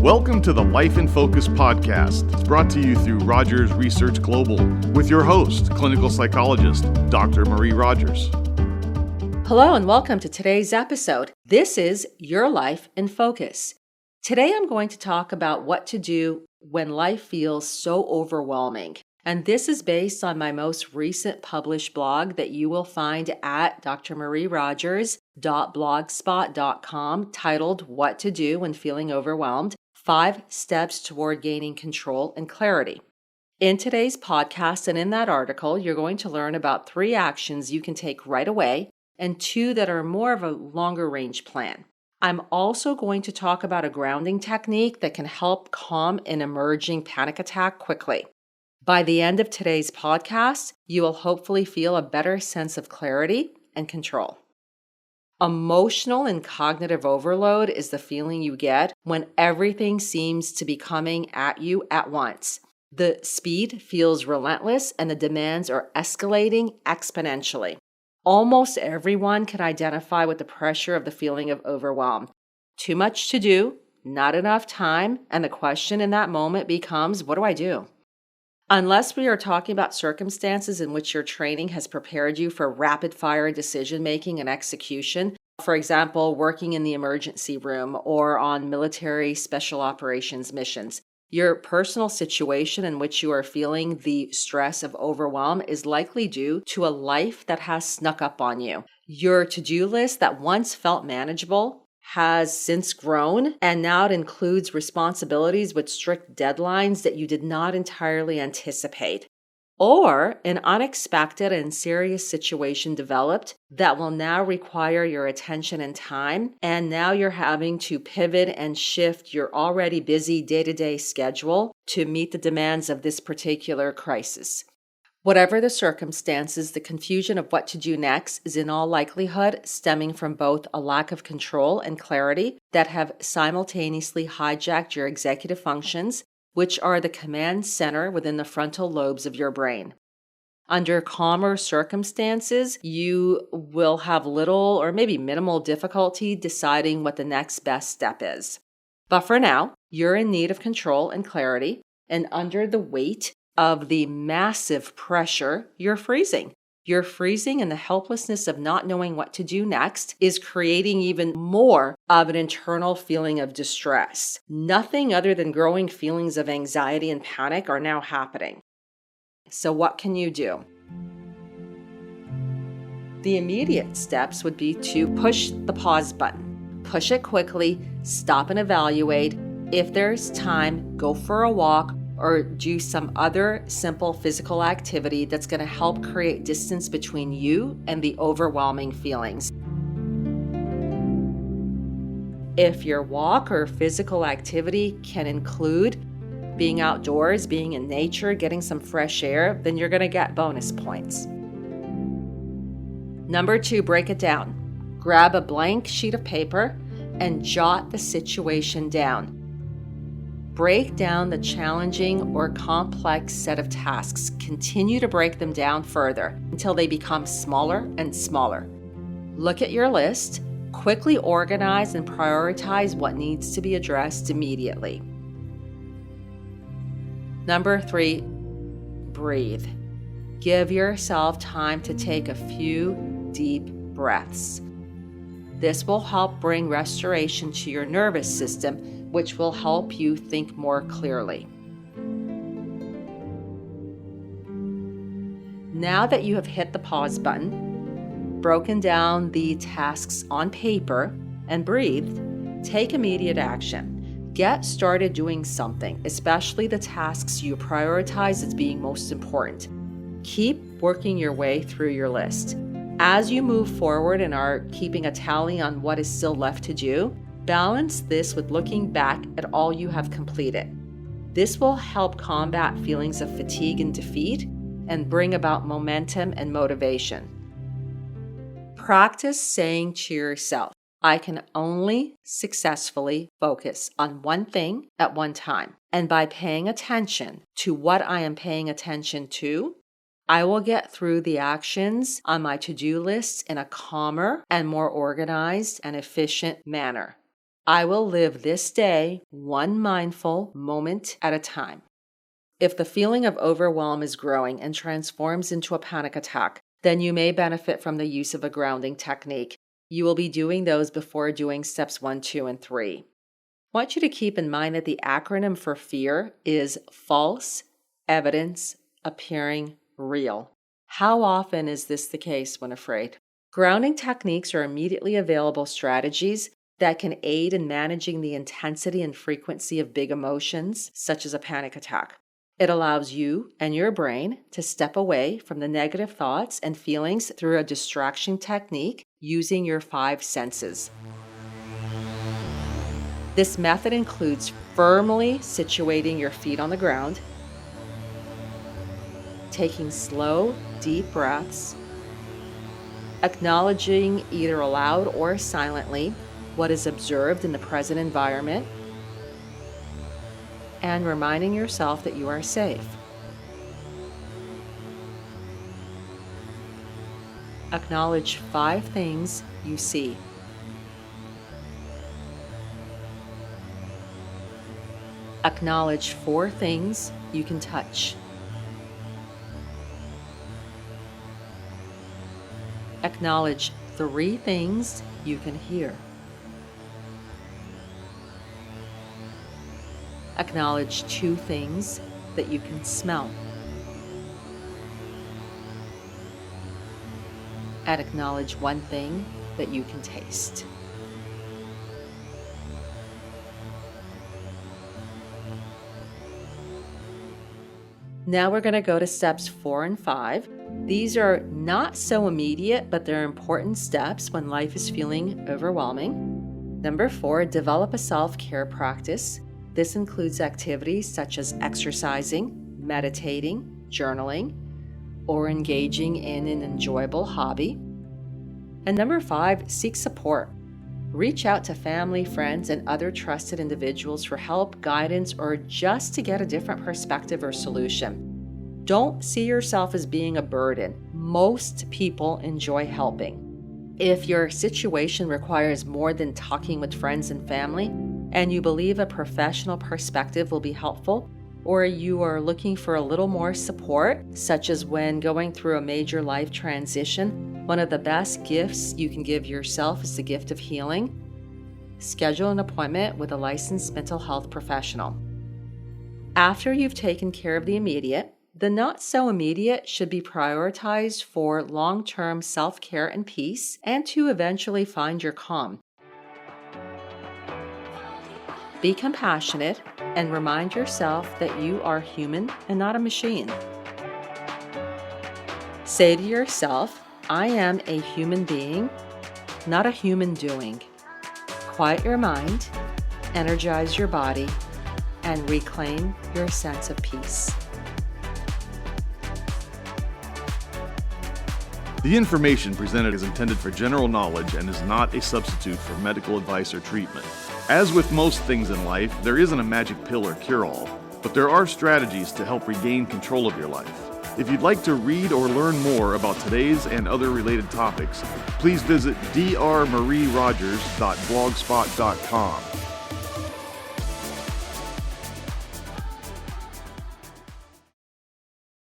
Welcome to the Life in Focus podcast. It's brought to you through Rogers Research Global with your host, clinical psychologist, Dr. Marie Rogers. Hello and welcome to today's episode. This is Your Life in Focus. Today I'm going to talk about what to do when life feels so overwhelming. And this is based on my most recent published blog that you will find at drmarierogers.blogspot.com titled What to Do When Feeling Overwhelmed, 5 Steps Toward Gaining Control and Clarity. In today's podcast and in that article, you're going to learn about 3 actions you can take right away and 2 that are more of a longer range plan. I'm also going to talk about a grounding technique that can help calm an emerging panic attack quickly. By the end of today's podcast, you will hopefully feel a better sense of clarity and control. Emotional and cognitive overload is the feeling you get when everything seems to be coming at you at once. The speed feels relentless and the demands are escalating exponentially. Almost everyone can identify with the pressure of the feeling of overwhelm. Too much to do, not enough time, and the question in that moment becomes, what do I do? Unless we are talking about circumstances in which your training has prepared you for rapid-fire decision-making and execution, for example, working in the emergency room or on military special operations missions, your personal situation in which you are feeling the stress of overwhelm is likely due to a life that has snuck up on you. Your to-do list that once felt manageable has since grown, and now it includes responsibilities with strict deadlines that you did not entirely anticipate. Or an unexpected and serious situation developed that will now require your attention and time, and now you're having to pivot and shift your already busy day-to-day schedule to meet the demands of this particular crisis. Whatever the circumstances, the confusion of what to do next is in all likelihood stemming from both a lack of control and clarity that have simultaneously hijacked your executive functions, which are the command center within the frontal lobes of your brain. Under calmer circumstances, you will have little or maybe minimal difficulty deciding what the next best step is. But for now, you're in need of control and clarity, and under the weight of the massive pressure, you're freezing. You're freezing, and the helplessness of not knowing what to do next is creating even more of an internal feeling of distress. Nothing other than growing feelings of anxiety and panic are now happening. So what can you do? The immediate steps would be to push the pause button. Push it quickly, stop and evaluate. If there's time, go for a walk, or do some other simple physical activity that's going to help create distance between you and the overwhelming feelings. If your walk or physical activity can include being outdoors, being in nature, getting some fresh air, then you're going to get bonus points. Number 2, break it down. Grab a blank sheet of paper and jot the situation down. Break down the challenging or complex set of tasks. Continue to break them down further until they become smaller and smaller. Look at your list, quickly organize and prioritize what needs to be addressed immediately. Number 3, breathe. Give yourself time to take a few deep breaths. This will help bring restoration to your nervous system, which will help you think more clearly. Now that you have hit the pause button, broken down the tasks on paper, and breathed, take immediate action. Get started doing something, especially the tasks you prioritize as being most important. Keep working your way through your list. As you move forward and are keeping a tally on what is still left to do, balance this with looking back at all you have completed. This will help combat feelings of fatigue and defeat and bring about momentum and motivation. Practice saying to yourself, I can only successfully focus on one thing at one time. And by paying attention to what I am paying attention to, I will get through the actions on my to-do list in a calmer and more organized and efficient manner. I will live this day one mindful moment at a time. If the feeling of overwhelm is growing and transforms into a panic attack, then you may benefit from the use of a grounding technique. You will be doing those before doing steps 1, 2, and 3. I want you to keep in mind that the acronym for fear is false evidence appearing real. How often is this the case when afraid? Grounding techniques are immediately available strategies that can aid in managing the intensity and frequency of big emotions, such as a panic attack. It allows you and your brain to step away from the negative thoughts and feelings through a distraction technique using your 5 senses. This method includes firmly situating your feet on the ground, taking slow, deep breaths, acknowledging either aloud or silently what is observed in the present environment, and reminding yourself that you are safe. Acknowledge 5 things you see. Acknowledge 4 things you can touch. Acknowledge 3 things you can hear. Acknowledge 2 things that you can smell. And acknowledge 1 thing that you can taste. Now we're going to go to steps 4 and 5. These are not so immediate, but they're important steps when life is feeling overwhelming. Number 4, develop a self-care practice. This includes activities such as exercising, meditating, journaling, or engaging in an enjoyable hobby. And number 5, seek support. Reach out to family, friends, and other trusted individuals for help, guidance, or just to get a different perspective or solution. Don't see yourself as being a burden. Most people enjoy helping. If your situation requires more than talking with friends and family, and you believe a professional perspective will be helpful, or you are looking for a little more support, such as when going through a major life transition, one of the best gifts you can give yourself is the gift of healing. Schedule an appointment with a licensed mental health professional. After you've taken care of the immediate, the not so immediate should be prioritized for long-term self-care and peace, and to eventually find your calm. Be compassionate and remind yourself that you are human and not a machine. Say to yourself, I am a human being, not a human doing. Quiet your mind, energize your body, and reclaim your sense of peace. The information presented is intended for general knowledge and is not a substitute for medical advice or treatment. As with most things in life, there isn't a magic pill or cure-all, but there are strategies to help regain control of your life. If you'd like to read or learn more about today's and other related topics, please visit drmarierogers.blogspot.com.